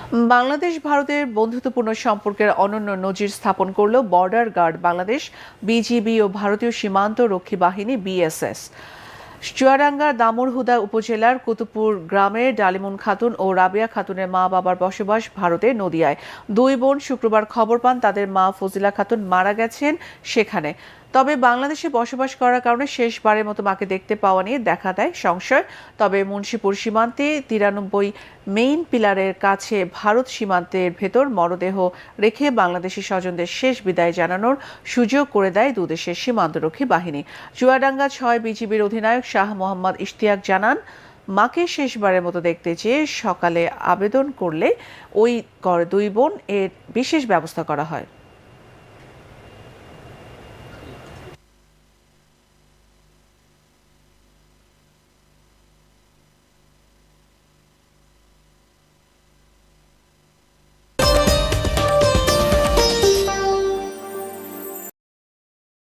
বাংলাদেশ ভারতের বন্ধুত্বপূর্ণ সম্পর্কের অনন্য নজির স্থাপন করল বর্ডার গার্ড বাংলাদেশ, বিজিবি ও ভারতীয় সীমান্ত রক্ষী বাহিনী বিএসএস। চুয়াডাঙ্গার দামুড়হুদা উপজেলার কুতুবপুর গ্রামের ডালিমুন খাতুন ও রাবেয়া খাতুনের মা বাবার বসবাস ভারতের নদিয়ায়। দুই বোন শুক্রবার খবর পান তাদের মা ফজিলা খাতুন মারা গেছেন সেখানে। তবে বাংলাদেশে বসবাস করার কারণে শেষবারের মতো মাকে দেখতে পাওয়া নিয়ে দেখা দেয় সংশয়। তবে মুন্সিপুর সীমান্তে 93 মেইন পিলারের কাছে ভারত সীমান্তের ভেতর মরদেহ রেখে বাংলাদেশি স্বজনদের শেষ বিদায় জানানোর সুযোগ করে দেয় দুদেশের সীমান্তরক্ষী বাহিনী। চুয়াডাঙ্গা 6 বিজিবির অধিনায়ক শাহ মোহাম্মদ ইশতিয়াক জানান, মাকে শেষবারের মতো দেখতে চেয়ে সকালে আবেদন করলে ওই দুই বোন এর বিশেষ ব্যবস্থা করা হয়।